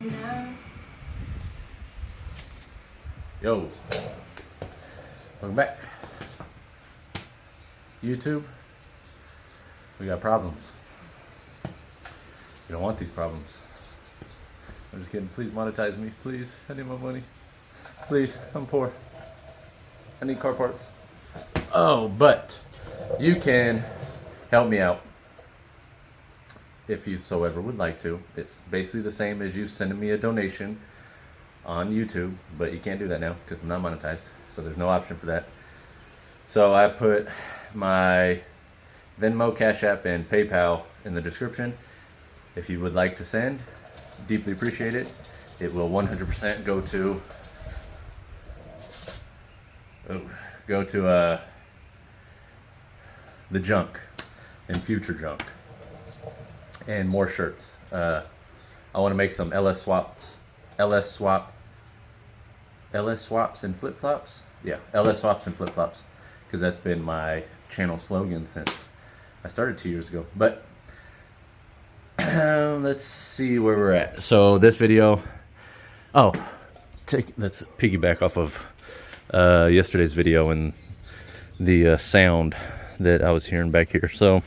Yo, welcome back. YouTube, we got problems. We don't want these problems. I'm just kidding. Please monetize me. Please, I need my money. Please, I'm poor. I need car parts. Oh, but you can help me out if you so ever would like to. It's basically the same as you sending me a donation on YouTube, but you can't do that now because I'm not monetized, so there's no option for that. So I put my Venmo, Cash App, and PayPal in the description. If you would like to send, deeply appreciate it. It will 100% go to the junk and future junk and more shirts. I want to make some LS swaps and flip-flops. Yeah, LS swaps and flip-flops, because that's been my channel slogan since I started 2 years ago. But let's see where we're at. So this video, let's piggyback off of yesterday's video and the sound that I was hearing back here. So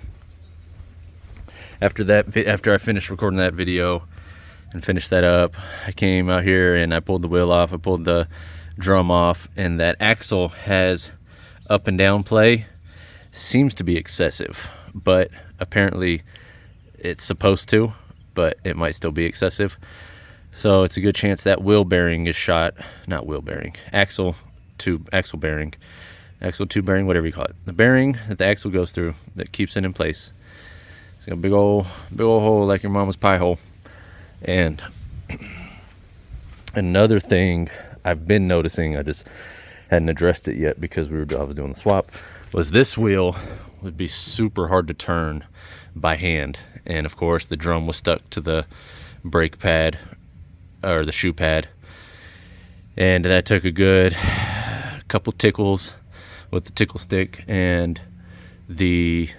after I finished recording that video and finished that up, I came out here and I pulled the wheel off, I pulled the drum off, and that axle has up and down play. Seems to be excessive, but apparently it's supposed to, but it might still be excessive. So it's a good chance that wheel bearing is shot. Not wheel bearing, axle tube bearing, whatever you call it. The bearing that the axle goes through that keeps it in place. It's got a big old hole like your mama's pie hole. And another thing I've been noticing, I just hadn't addressed it yet because I was doing the swap, was this wheel would be super hard to turn by hand. And of course the drum was stuck to the brake pad or the shoe pad, and that took a good couple tickles with the tickle stick and the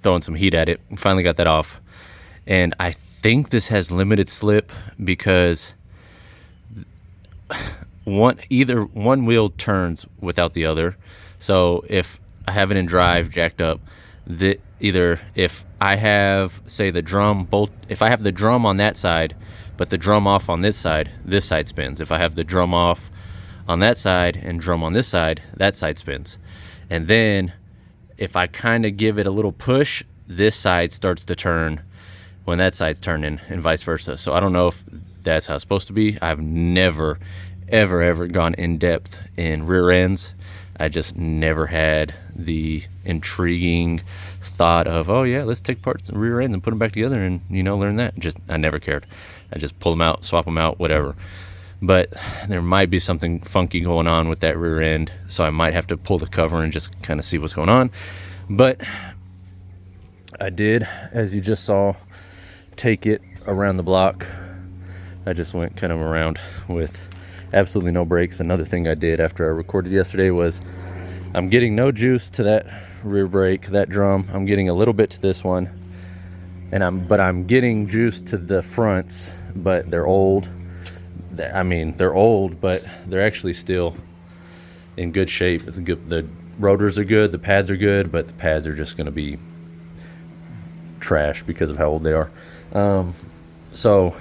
throwing some heat at it. Finally got that off, and I think this has limited slip because either one wheel turns without the other. So if I have it in drive jacked up, either if I have, say, if I have the drum on that side but the drum off on this side spins. If I have the drum off on that side and drum on this side, that side spins. And then if I kind of give it a little push, this side starts to turn when that side's turning, and vice versa. So I don't know if that's how it's supposed to be. I've never ever gone in depth in rear ends. I just never had the intriguing thought of, oh yeah, let's take parts of rear ends and put them back together and learn that. I never cared. I just pull them out, swap them out, whatever. But there might be something funky going on with that rear end, so I might have to pull the cover and just kind of see what's going on. But I did, as you just saw, take it around the block. I just went kind of around with absolutely no brakes. Another thing I did after I recorded yesterday was I'm getting no juice to that rear brake, that drum. I'm getting a little bit to this one, and I'm getting juice to the fronts, but they're old. They're old, but they're actually still in good shape. It's good. The rotors are good, the pads are good, but the pads are just going to be trash because of how old they are. So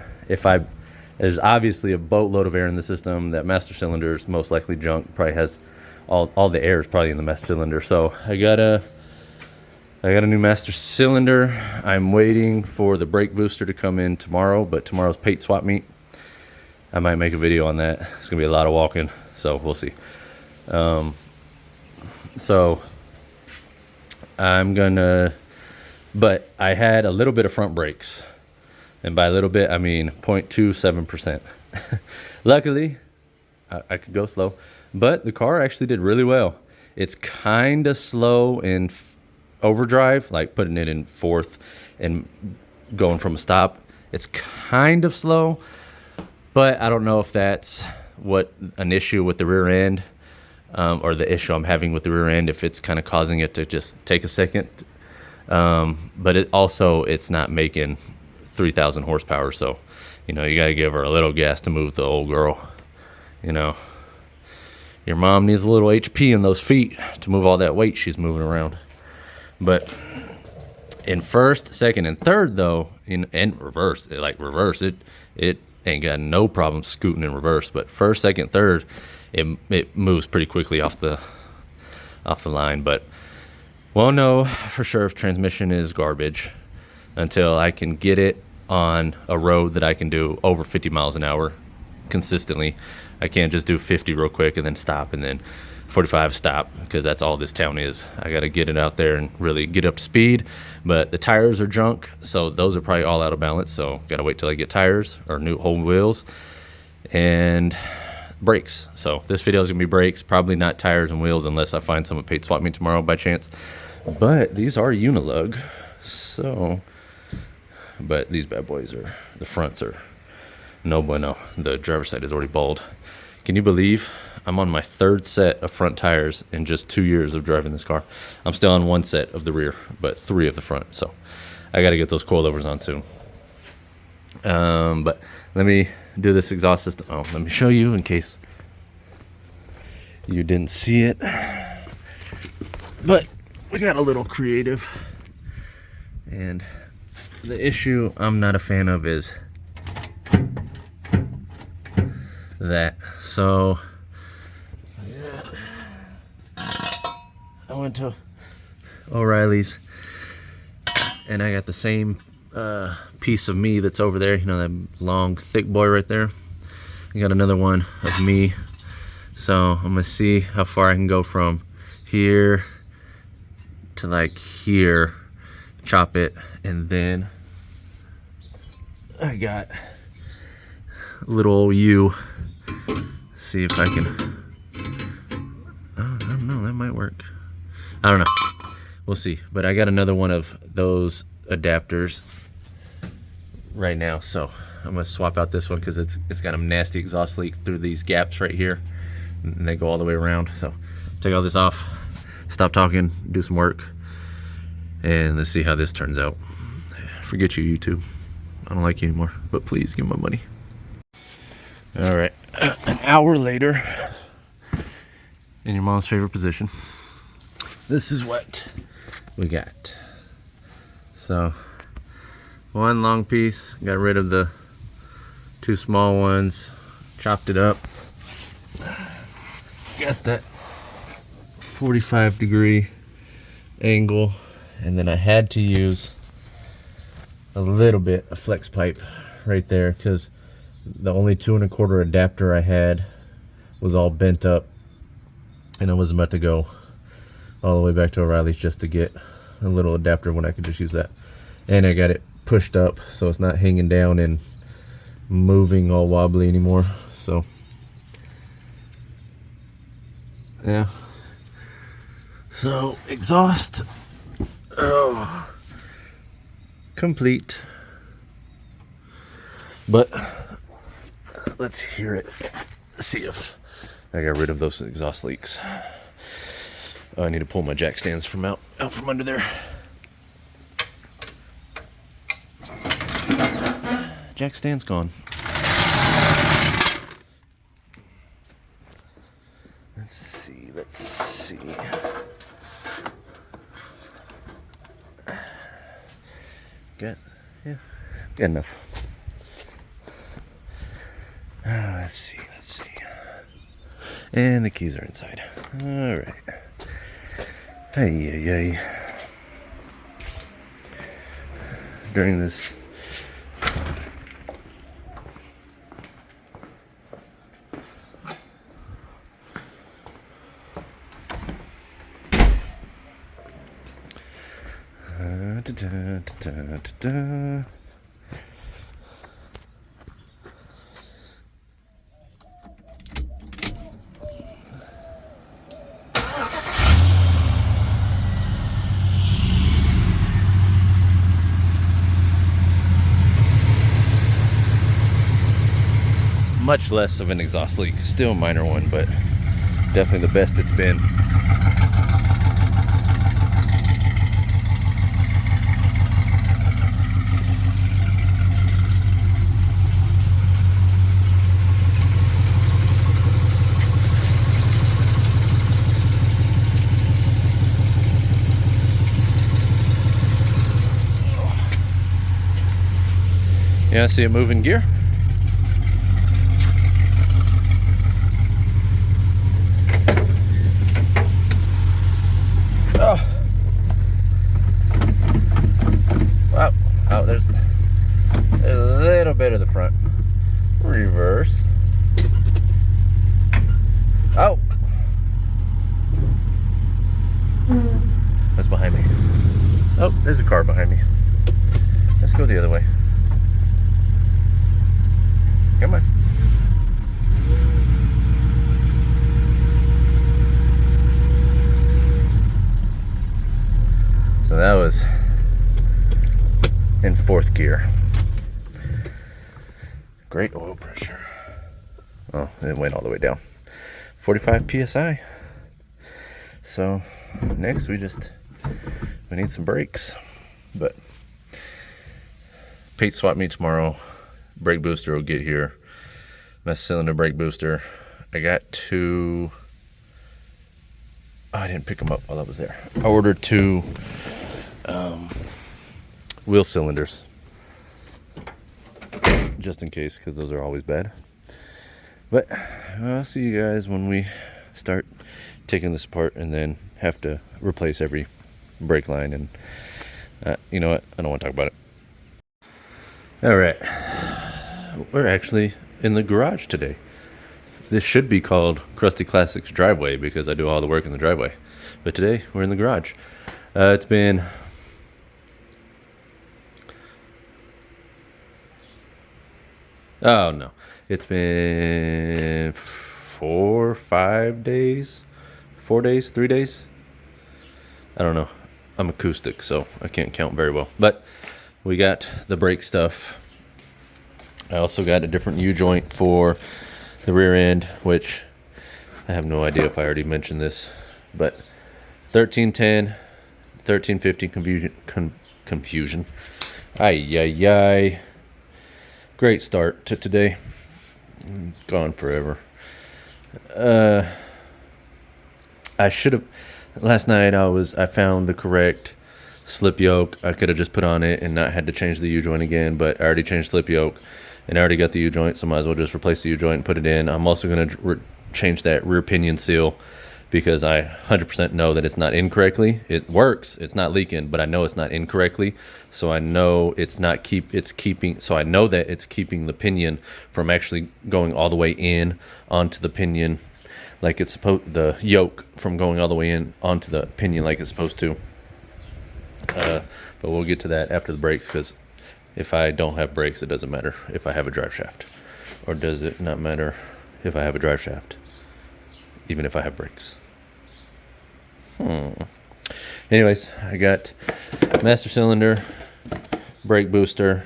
there's obviously a boatload of air in the system. That master cylinder is most likely junk. Probably has all the air is probably in the master cylinder. So I got a new master cylinder. I'm waiting for the brake booster to come in tomorrow, but tomorrow's paint swap meet. I might make a video on that. It's gonna be a lot of walking, so we'll see. But I had a little bit of front brakes. And by a little bit, I mean 0.27%. Luckily, I could go slow, but the car actually did really well. It's kind of slow in overdrive, like putting it in fourth and going from a stop. It's kind of slow, but I don't know if that's an issue with the rear end, or the issue I'm having with the rear end, if it's kind of causing it to just take a second. But it's not making 3,000 horsepower, so you know, you gotta give her a little gas to move the old girl. You know, your mom needs a little HP in those feet to move all that weight she's moving around. But in first, second, and third though, in reverse, it ain't got no problem scooting in reverse. But first, second, third, it moves pretty quickly off the line. But won't know for sure if transmission is garbage until I can get it on a road that I can do over 50 miles an hour consistently. I can't just do 50 real quick and then stop and then 45 stop, because that's all this town is. I got to get it out there and really get up to speed. But the tires are junk, so those are probably all out of balance. So got to wait till I get tires or new whole wheels and brakes. So this video is gonna be brakes, probably not tires and wheels, unless I find someone paid swap me tomorrow by chance. But these are Unilug, so. But these bad boys are, the fronts are no bueno. The driver's side is already bald. Can you believe I'm on my third set of front tires in just 2 years of driving this car? I'm still on one set of the rear, but 3 of the front. So I got to get those coilovers on soon. But let me do this exhaust system. Oh, let me show you in case you didn't see it. But we got a little creative. And the issue I'm not a fan of is that. So I went to O'Reilly's and I got the same piece of me that's over there, you know, that long thick boy right there. I got another one of me, so I'm gonna see how far I can go from here to like here, chop it, and then I got little old U. See if I can. Oh, I don't know, that might work. I don't know, we'll see. But I got another one of those adapters right now, so I'm gonna swap out this one because it's got a nasty exhaust leak through these gaps right here, and they go all the way around. So take all this off, stop talking, do some work, and let's see how this turns out. Forget you, YouTube. I don't like you anymore, but please give me my money. All right, an hour later, in your mom's favorite position, this is what we got. So one long piece, got rid of the 2 small ones, chopped it up, got that 45-degree angle, and then I had to use a little bit of flex pipe right there because the only 2 1/4 adapter I had was all bent up, and I was about to go all the way back to O'Reilly's just to get a little adapter when I could just use that. And I got it pushed up so it's not hanging down and moving all wobbly anymore. So yeah, so exhaust complete, but let's hear it, see if I got rid of those exhaust leaks. Oh, I need to pull my jack stands from out from under there. Jack stand's gone. Let's see. Got enough. Let's see. And the keys are inside. All right. Hey. During this much less of an exhaust leak, still a minor one, but definitely the best it's been. Yeah, see it moving gear? Oh. Wow. Oh, there's a little bit of the front. Reverse. Oh. That's behind me. Oh, there's a car behind me. Let's go the other way. Come on. So that was in 4th gear. Great oil pressure. Oh, it went all the way down. 45 PSI. So next we need some brakes. But paint swap me tomorrow. Brake booster will get here. Master cylinder, brake booster. I got 2. Oh, I didn't pick them up while I was there. I ordered 2 wheel cylinders, just in case, because those are always bad. But I'll see you guys when we start taking this apart and then have to replace every brake line. And you know what? I don't want to talk about it. All right, we're actually in the garage today. This should be called Krusty Classics Driveway because I do all the work in the driveway. But today we're in the garage. It's been it's been 4 or 5 days, 4 days, 3 days. I don't know. I'm acoustic, so I can't count very well. But we got the brake stuff. I also got a different U-joint for the rear end, which I have no idea if I already mentioned this, but 1310, 1350 confusion. Ay. Great start to today. Gone forever. I should have, last night I found the correct slip yoke. I could have just put on it and not had to change the U-joint again, but I already changed slip yoke and I already got the U-joint, so might as well just replace the U-joint and put it in. I'm also going to change that rear pinion seal because I 100% know that it's not incorrectly. It works, it's not leaking, but I know it's not incorrectly, so I know so I know that it's keeping the pinion from actually going all the way in onto the pinion like it's supposed, the yoke from going all the way in onto the pinion like it's supposed to. But we'll get to that after the brakes, because if I don't have brakes, it doesn't matter if I have a drive shaft. Or does it not matter if I have a drive shaft, even if I have brakes? Anyways, I got master cylinder, brake booster.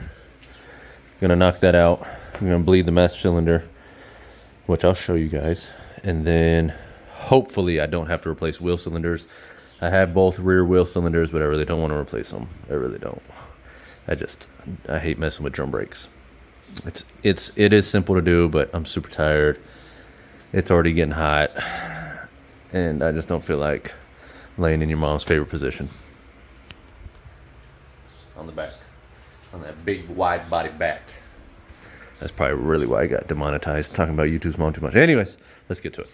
Gonna knock that out. I'm gonna bleed the master cylinder, which I'll show you guys. And then hopefully I don't have to replace wheel cylinders. I have both rear wheel cylinders, but I really don't want to replace them. I really don't. I hate messing with drum brakes. It is simple to do, but I'm super tired. It's already getting hot, and I just don't feel like laying in your mom's favorite position. On the back. On that big wide body back. That's probably really why I got demonetized, talking about YouTube's mom too much. Anyways, let's get to it.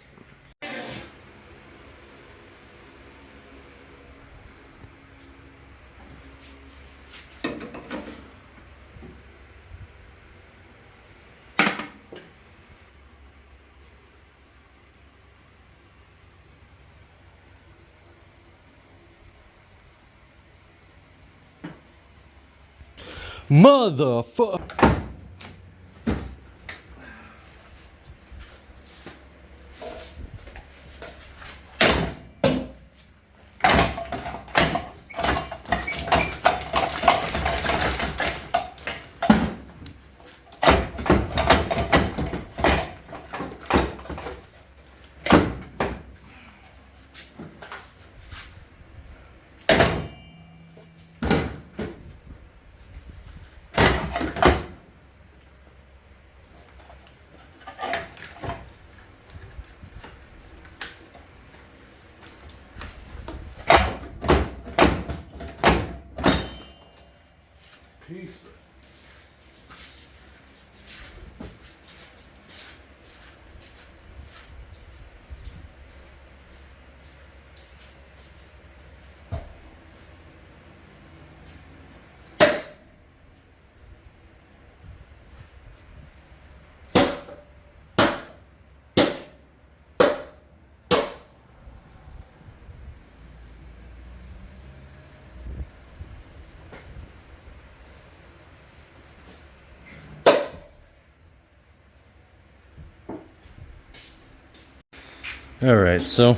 Motherfucker. All right, so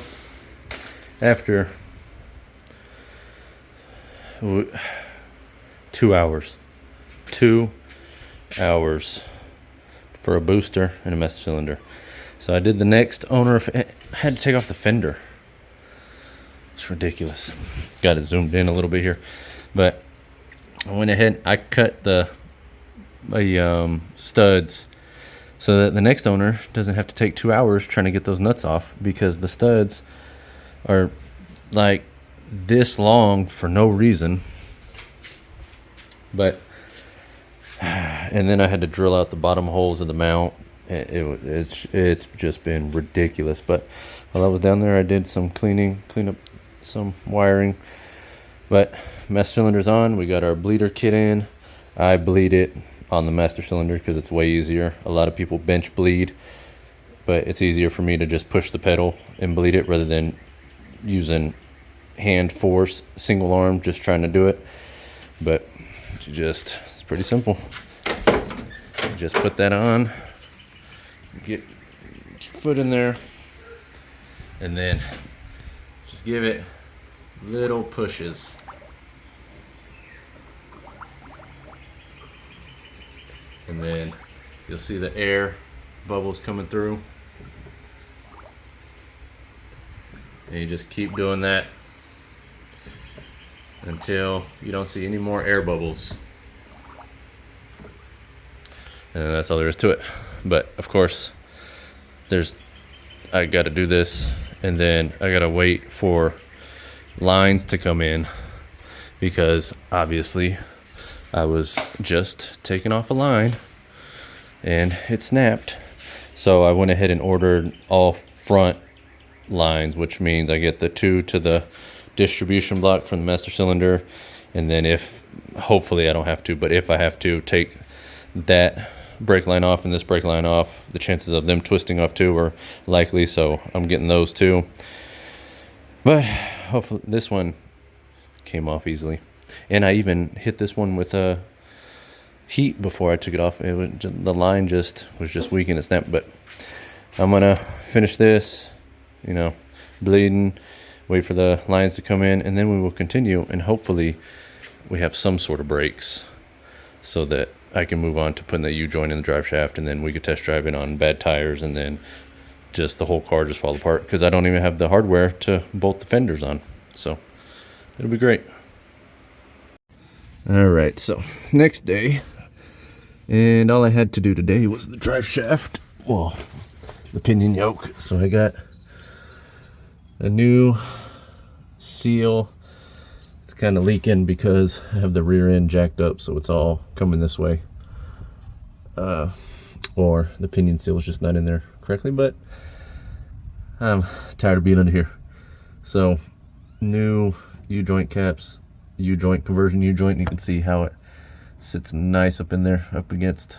after 2 hours, 2 hours for a booster and a master cylinder. So I did the next owner. I had to take off the fender. It's ridiculous. Got it zoomed in a little bit here, but I went ahead. I cut the studs so that the next owner doesn't have to take 2 hours trying to get those nuts off, because the studs are like this long for no reason. But and then I had to drill out the bottom holes of the mount. It's just been ridiculous. But while I was down there, I did some clean up some wiring. But master cylinder's on. We got our bleeder kit in. I bleed it on the master cylinder because it's way easier. A lot of people bench bleed, but it's easier for me to just push the pedal and bleed it rather than using hand force, single arm, just trying to do it. But it's pretty simple. Just put that on, get your foot in there, and then just give it little pushes. And then you'll see the air bubbles coming through. And you just keep doing that until you don't see any more air bubbles. And that's all there is to it. But of course, I got to do this, and then I got to wait for lines to come in, because obviously I was just taking off a line and it snapped. So I went ahead and ordered all front lines, which means I get the 2 to the distribution block from the master cylinder, and then hopefully I don't have to, but if I have to, take that brake line off and this brake line off. The chances of them twisting off too are likely, so I'm getting those too. But hopefully this one came off easily. And I even hit this one with a heat before I took it off. The line was just weak and it snapped. But I'm gonna finish this, bleeding, wait for the lines to come in, and then we will continue, and hopefully we have some sort of brakes so that I can move on to putting the U-joint in the drive shaft, and then we could test drive it on bad tires, and then just the whole car just fall apart, because I don't even have the hardware to bolt the fenders on. So it'll be great. All right, so next day, and all I had to do today was the drive shaft, the pinion yoke. So I got a new seal. It's kind of leaking because I have the rear end jacked up, so it's all coming this way, or the pinion seal is just not in there correctly. But I'm tired of being under here. So new U-joint caps, U-joint conversion U-joint. You can see how it sits nice up in there, up against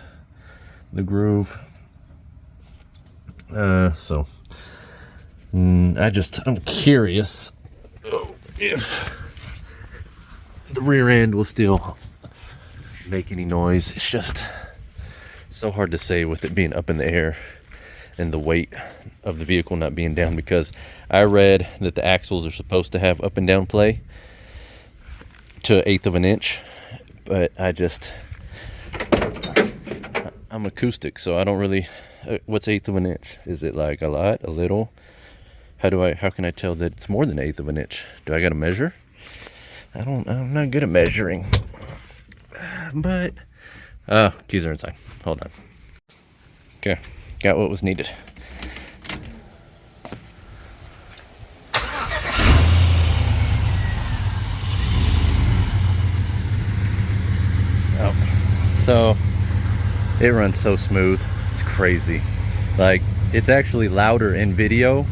the groove. So I'm curious if the rear end will still make any noise. It's just so hard to say with it being up in the air and the weight of the vehicle not being down, because I read that the axles are supposed to have up and down play to 1/8 of an inch, but I'm acoustic, so I don't really, what's 1/8 of an inch? Is it like a lot, a little? How can I tell that it's more than 1/8 of an inch? Do I gotta measure? I'm not good at measuring, but keys are inside. Hold on. Okay, got what was needed. So it runs so smooth, it's crazy. Like, it's actually louder in video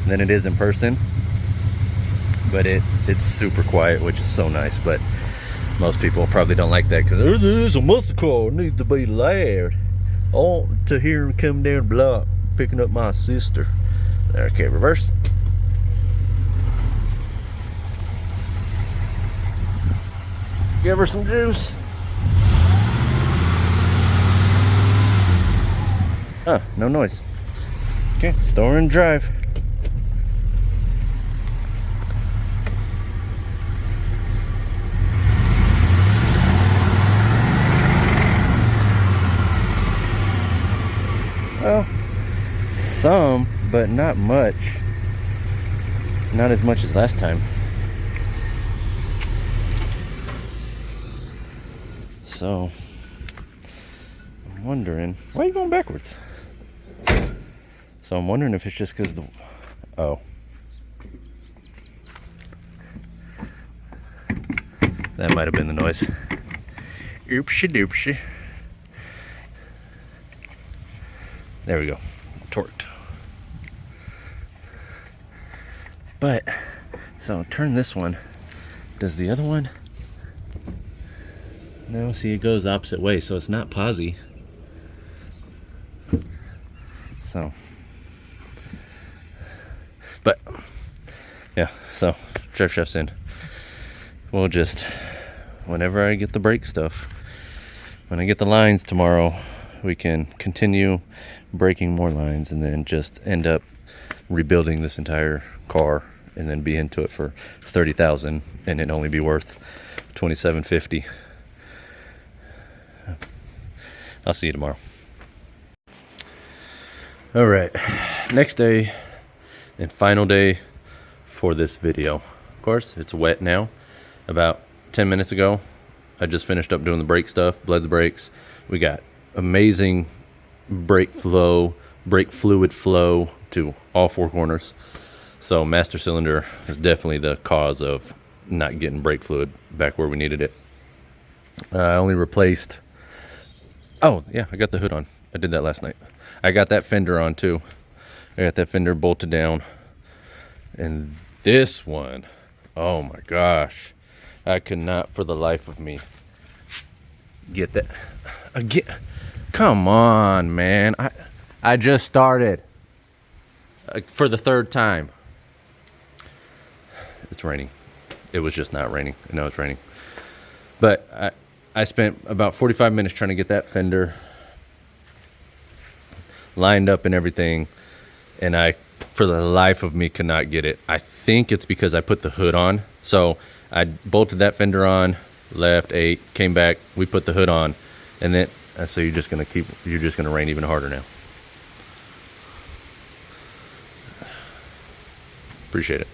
than it is in person, but it's super quiet, which is so nice. But most people probably don't like that, because there's a muscle car, it needs to be loud. I want to hear him come down the block picking up my sister. Okay, reverse. Give her some juice. Oh, no noise. Okay, throw her in drive. some, but not much. Not as much as last time. So I'm wondering, why are you going backwards? So I'm wondering if it's just because the, oh, that might have been the noise. Oopsie doopsie. There we go, torqued. But, so turn this one. Does the other one? No, see, it goes opposite way, so it's not posi. So, but, yeah, so Driveshaft's in. We'll just, whenever I get the brake stuff, when I get the lines tomorrow, we can continue breaking more lines and then just end up rebuilding this entire car and then be into it for $30,000 and it only be worth $27.50. I'll see you tomorrow. All right, next day and final day for this video. Of course, it's wet now. About 10 minutes ago, I just finished up doing the brake stuff, bled the brakes. We got amazing brake flow, brake fluid flow to all four corners. So master cylinder is definitely the cause of not getting brake fluid back where we needed it. I only replaced, oh yeah, I got the hood on. I did that last night. I got that fender on too. I got that fender bolted down. And this one, oh my gosh, I could not for the life of me get that again. Come on, man. I just started for the third time. It's raining. It was just not raining. No, it's raining. But I spent about 45 minutes trying to get that fender lined up and everything, and I, for the life of me, could not get it. I think it's because I put the hood on. So I bolted that fender on, left, ate, came back, we put the hood on, and then so you're just gonna rain even harder now. Appreciate it.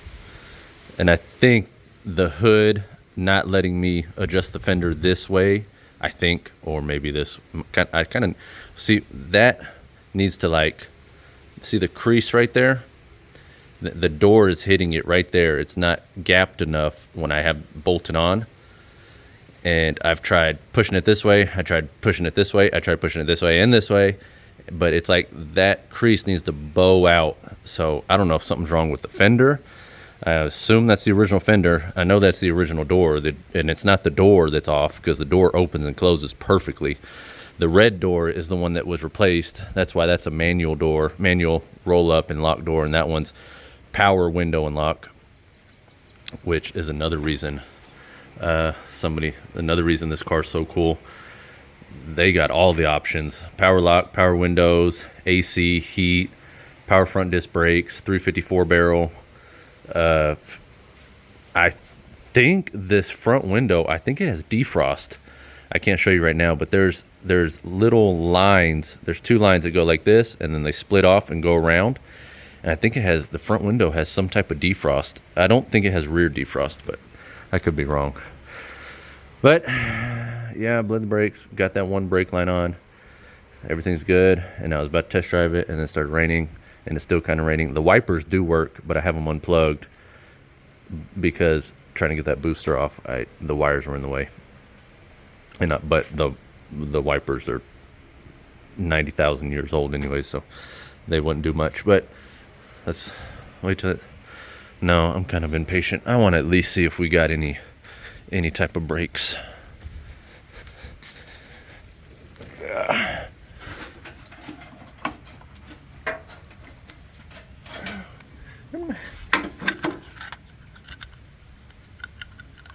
And I think the hood not letting me adjust the fender this way, I think, or maybe this, I kind of see that needs to, like, see the crease right there? The door is hitting it right there. It's not gapped enough when I have bolted on. And I've tried pushing it this way. I tried pushing it this way. I tried pushing it this way and this way. But it's like that crease needs to bow out. So I don't know if something's wrong with the fender. I assume that's the original fender. I know that's the original door. And it's not the door that's off, because the door opens and closes perfectly. The red door is the one that was replaced. That's why that's a manual door, manual roll up and lock door. And that one's power window and lock, which is another reason another reason this car's so cool. They got all the options: power lock, power windows, AC, heat, power front disc brakes, 354 barrel. I think this front window, I think it has defrost. I can't show you right now, but there's little lines. There's two lines that go like this, and then they split off and go around. And I think it has, the front window has some type of defrost. I don't think it has rear defrost, but I could be wrong. But yeah, bled the brakes, got that one brake line on. Everything's good. And I was about to test drive it, and then it started raining, and it's still kind of raining. The wipers do work, but I have them unplugged because trying to get that booster off, the wires were in the way. And but the wipers are 90,000 years old anyway, so they wouldn't do much. But let's wait till it. No, I'm kind of impatient. I want to at least see if we got any type of brakes.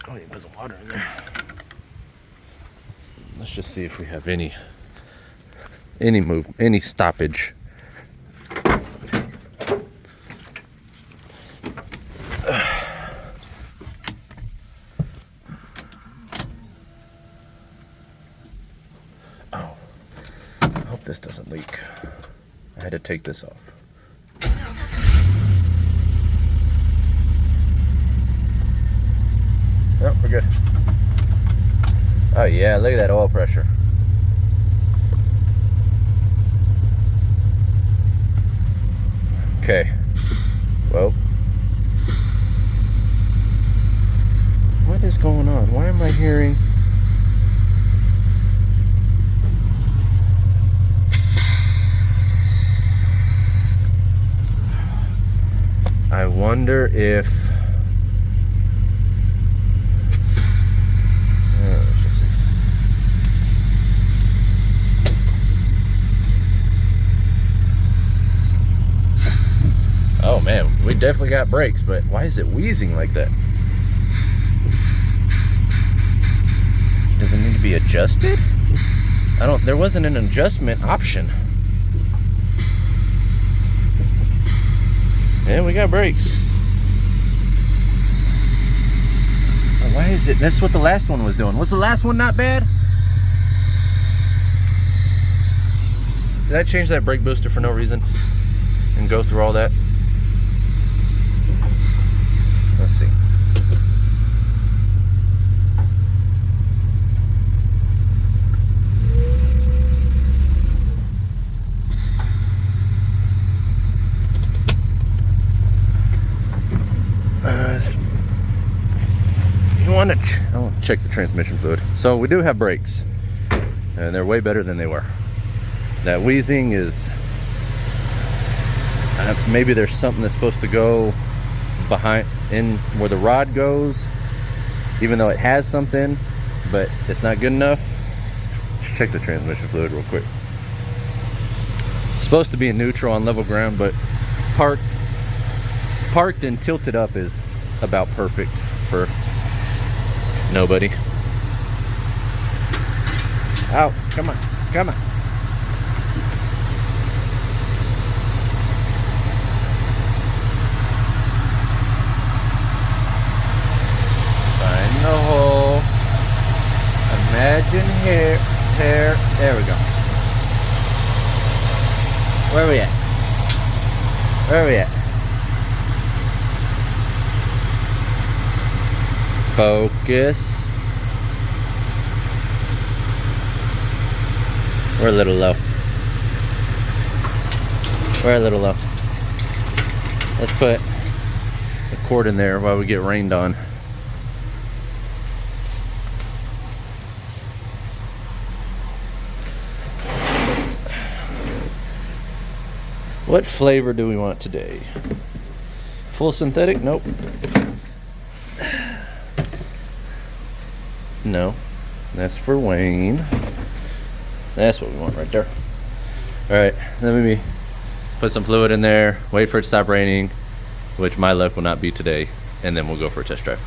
Oh, you put some water in there. Let's just see if we have any stoppage. Oh, I hope this doesn't leak. I had to take this off. we're good. Oh yeah, look at that oil pressure. Okay, well, what is going on? Why am I hearing? I wonder if, let's just see. Oh man, we definitely got brakes, but why is it wheezing like that? Does it need to be adjusted? There wasn't an adjustment option. Yeah, we got brakes. Oh, why is it? That's what the last one was doing. Was the last one not bad? Did I change that brake booster for no reason and go through all that? Let's see. I want to check the transmission fluid. So we do have brakes, and they're way better than they were. That wheezing is maybe there's something that's supposed to go behind in where the rod goes, even though it has something, but it's not good enough. Let's check the transmission fluid real quick. It's supposed to be in neutral on level ground, but parked and tilted up is about perfect for nobody. Out, come on, come on. Find the hole. Imagine hair. There we go. Where are we at? Where are we at? Focus. We're a little low. We're a little low. Let's put the cord in there while we get rained on. What flavor do we want today? Full synthetic? Nope. No. That's for Wayne. That's what we want right there. Alright, let me put some fluid in there, wait for it to stop raining, which my luck will not be today, and then we'll go for a test drive.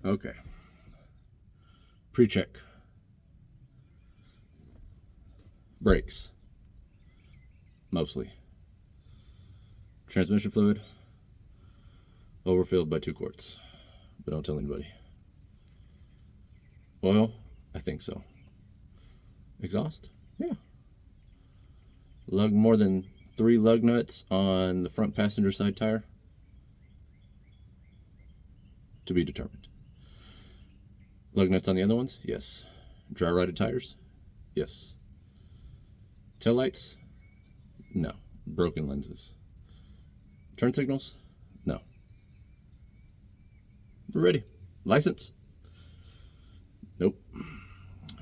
Okay. Pre-check. Brakes. Mostly. Transmission fluid. Overfilled by 2 quarts. But don't tell anybody. Oil? I think so. Exhaust? Yeah. Lug more than 3 lug nuts on the front passenger side tire? To be determined. Lug nuts on the other ones? Yes. Dry rotted tires? Yes. Tail lights? No. Broken lenses. Turn signals? No. We're ready. License? Nope.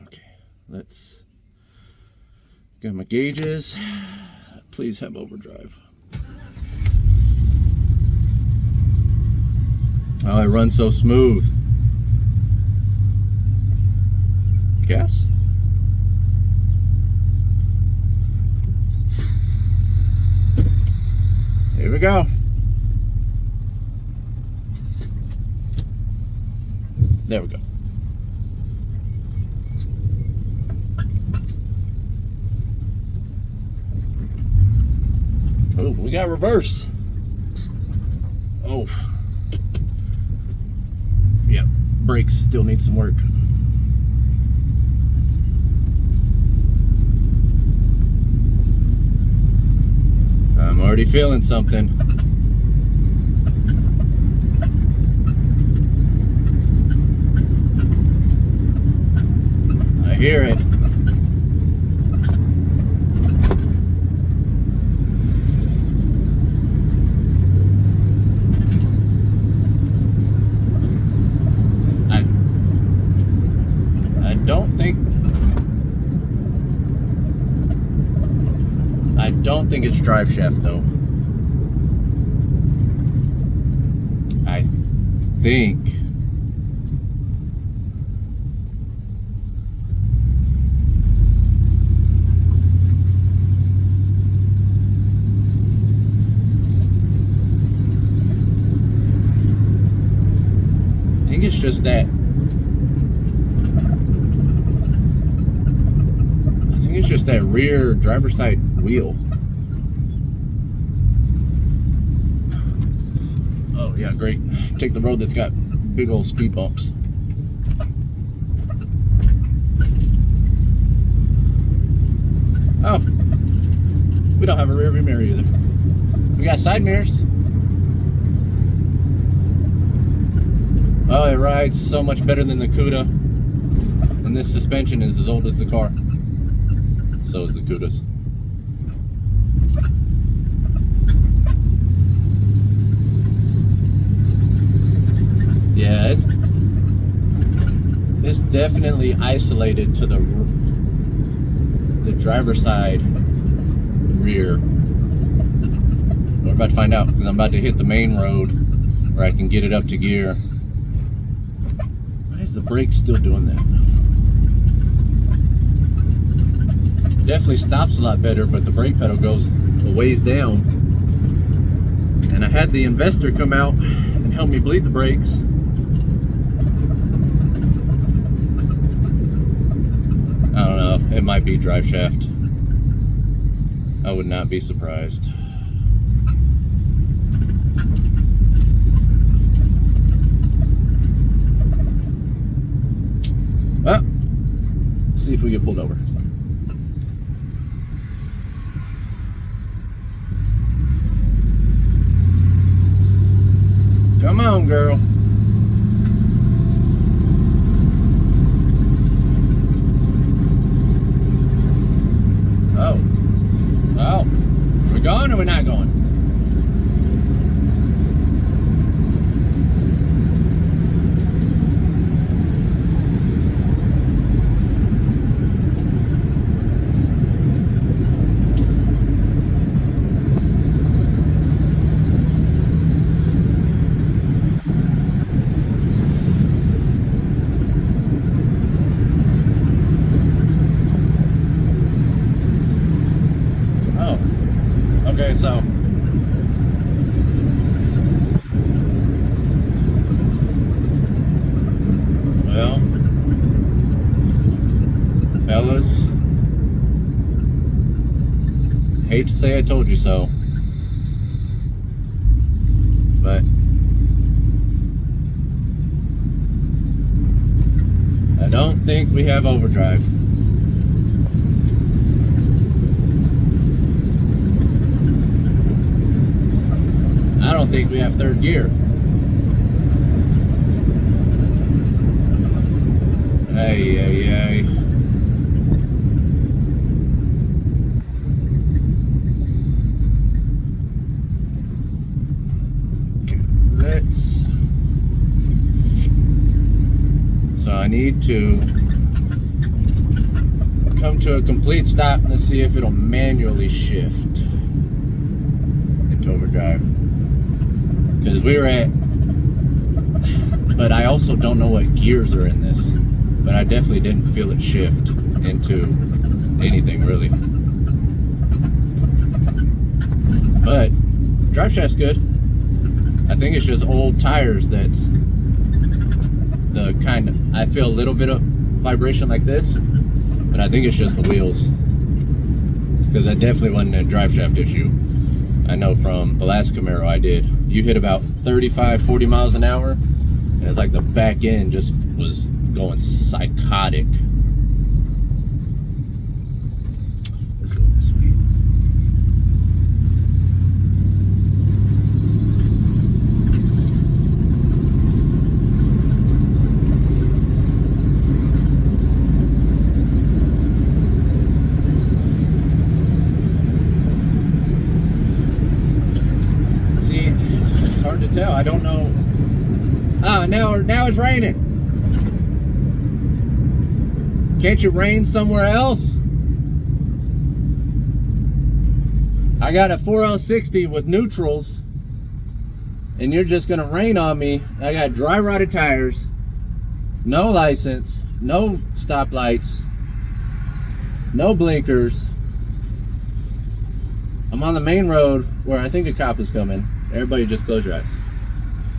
Okay, let's got my gauges. Please have overdrive. Oh, it runs so smooth. Gas? Here we go. There we go. Oh, we got reverse. Oh. Yep, brakes still need some work. I'm already feeling something. I hear it. I don't think it's Driveshaft though. I think it's just that it's just that rear driver's side wheel. Oh yeah, great. Take the road that's got big old speed bumps. Oh, we don't have a rear view mirror either. We got side mirrors. Oh, it rides so much better than the Cuda. And this suspension is as old as the car. So is the Cudas. Yeah, it's definitely isolated to the driver's side rear. We're about to find out because I'm about to hit the main road where I can get it up to gear. Why is the brake still doing that? Definitely stops a lot better, but the brake pedal goes a ways down. And I had the investor come out and help me bleed the brakes. I don't know, it might be Driveshaft. I would not be surprised. Well, let's see if we get pulled over. Come on, girl. Oh. Oh. Are we going or are we not going? Okay, so well, fellas, hate to say I told you so, but I don't think we have overdrive. I don't think we have third gear. Hey, hey, hey. to come to a complete stop. Let's see if it'll manually shift into overdrive. Because we were at, but I also don't know what gears are in this. But I definitely didn't feel it shift into anything really. But Driveshaft's good. I think it's just old tires that's the kind of, I feel a little bit of vibration like this, but I think it's just the wheels. Because that definitely wasn't a driveshaft issue. I know from the last Camaro I did. You hit about 35, 40 miles an hour, and it's like the back end just was going psychotic. Let's go this way. See, it's hard to tell. I don't know. Ah, now it's raining. Can't you rain somewhere else? I got a 4L60 with neutrals, and you're just gonna rain on me. I got dry rotted tires, no license, no stoplights, no blinkers. I'm on the main road where I think a cop is coming. Everybody just close your eyes.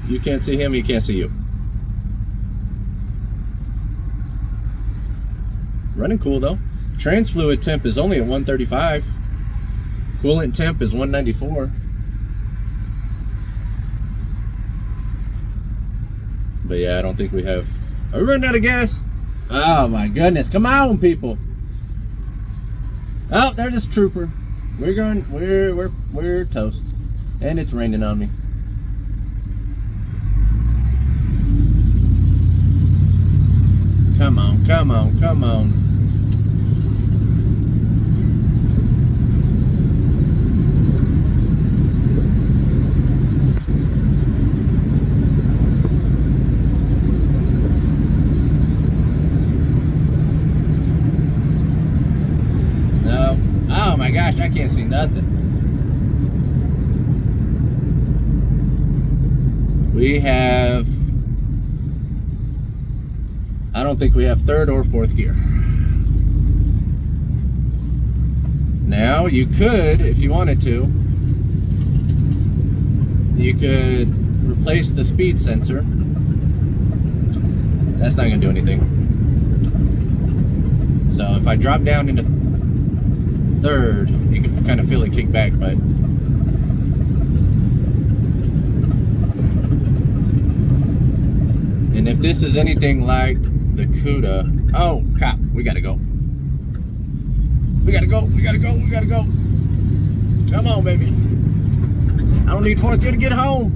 You can't see him, he can't see you. Running cool though. Trans fluid temp is only at 135. Coolant temp is 194. But yeah, I don't think we have. Are we running out of gas? Oh my goodness! Come on, people! Oh, there's this trooper. We're toast, and it's raining on me. Come on, come on, come on. No. Oh my gosh, I can't see nothing. We have, I don't think we have third or fourth gear. Now you could, if you wanted to, you could replace the speed sensor. That's not gonna do anything. So if I drop down into third, you can kind of feel it kick back, but and if this is anything like the CUDA, oh cop, we gotta go. We gotta go, we gotta go, we gotta go. Come on, baby. I don't need fourth gear to get home.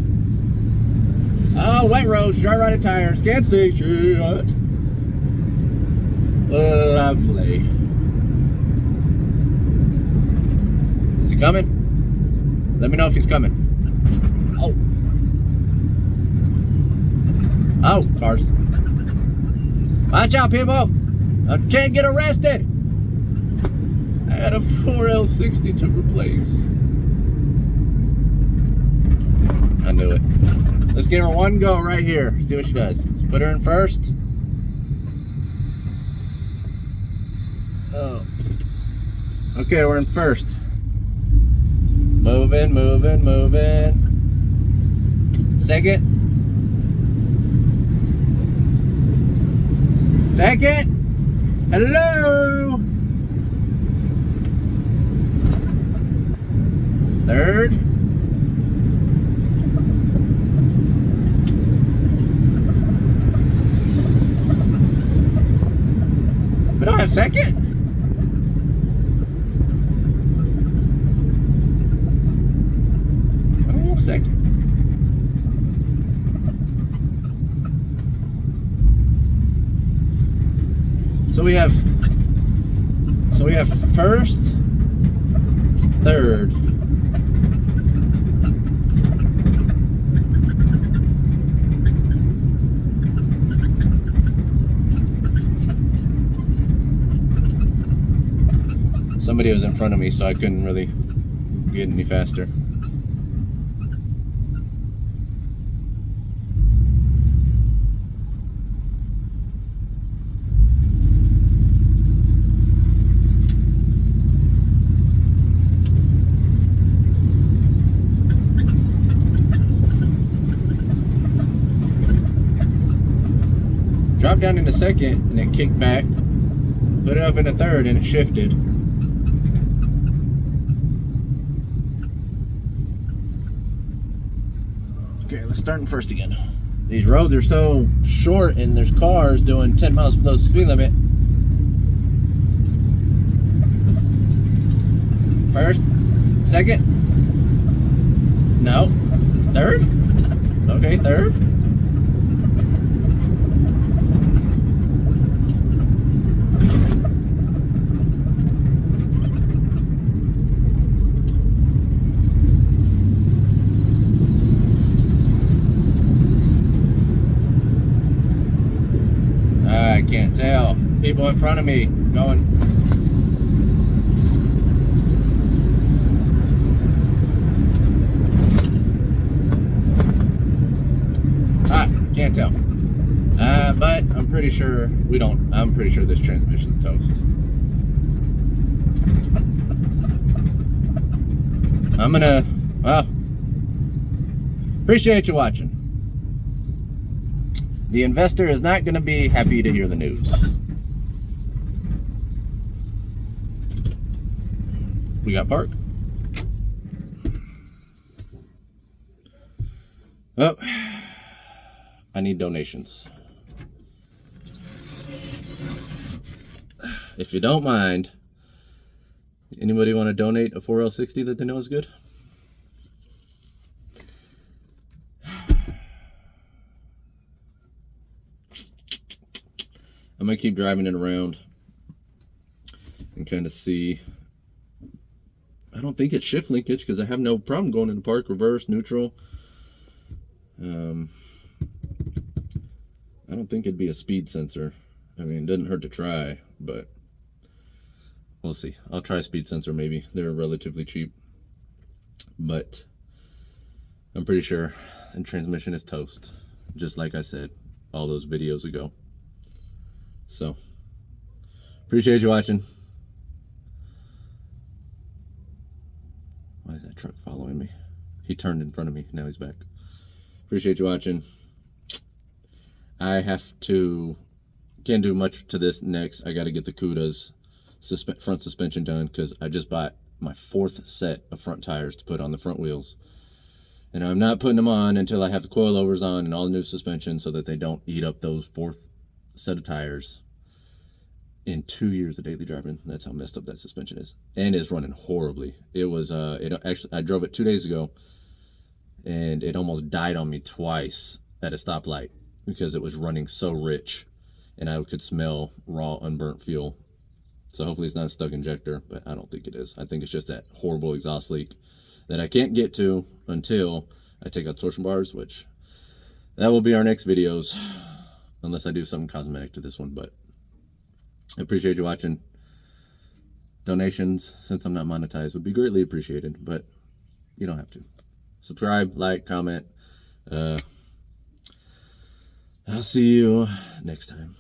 Oh, white roads, dry rotted tires, can't see shit. Lovely. Is he coming? Let me know if he's coming. Oh. Oh, cars. Watch out, people. I can't get arrested. I had a 4L60 to replace. I knew it. Let's give her one go right here. See what she does. Let's put her in first. Oh. Okay, we're in first. Moving, moving, moving. Second. Second. Hello. Third. We don't have second? I don't have second. So we have first, third. somebody was in front of me, so I couldn't really get any faster. Dropped down into second and it kicked back, put it up into third and it shifted. Okay, let's start in first again. These roads are so short and there's cars doing 10 miles below the speed limit. First, second, no, third, okay, third. I can't tell. People in front of me going. Can't tell. But I'm pretty sure I'm pretty sure this transmission's toast. Well, appreciate you watching. The investor is not gonna be happy to hear the news. We got park. Oh. I need donations. If you don't mind, anybody want to donate a 4L60 that they know is good? I'm gonna keep driving it around and kind of see. I don't think it's shift linkage because I have no problem going into park, reverse, neutral. I don't think it'd be a speed sensor. I mean, it doesn't hurt to try, but we'll see. I'll try a speed sensor maybe. They're relatively cheap. But I'm pretty sure the transmission is toast, just like I said all those videos ago. So, appreciate you watching. Why is that truck following me? He turned in front of me. Now he's back. Appreciate you watching. I can't do much to this next. I got to get the Cuda's front suspension done because I just bought my 4th set of front tires to put on the front wheels. And I'm not putting them on until I have the coilovers on and all the new suspension so that they don't eat up those 4th set of tires in 2 years of daily driving. That's how messed up that suspension is. And it's running horribly. It was, I drove it 2 days ago and it almost died on me twice at a stoplight, because it was running so rich and I could smell raw unburnt fuel. So hopefully it's not a stuck injector, but I don't think it is. I think it's just that horrible exhaust leak that I can't get to until I take out torsion bars, which that will be our next videos, unless I do something cosmetic to this one. But I appreciate you watching. Donations, since I'm not monetized, would be greatly appreciated, but you don't have to. Subscribe, like, comment. I'll see you next time.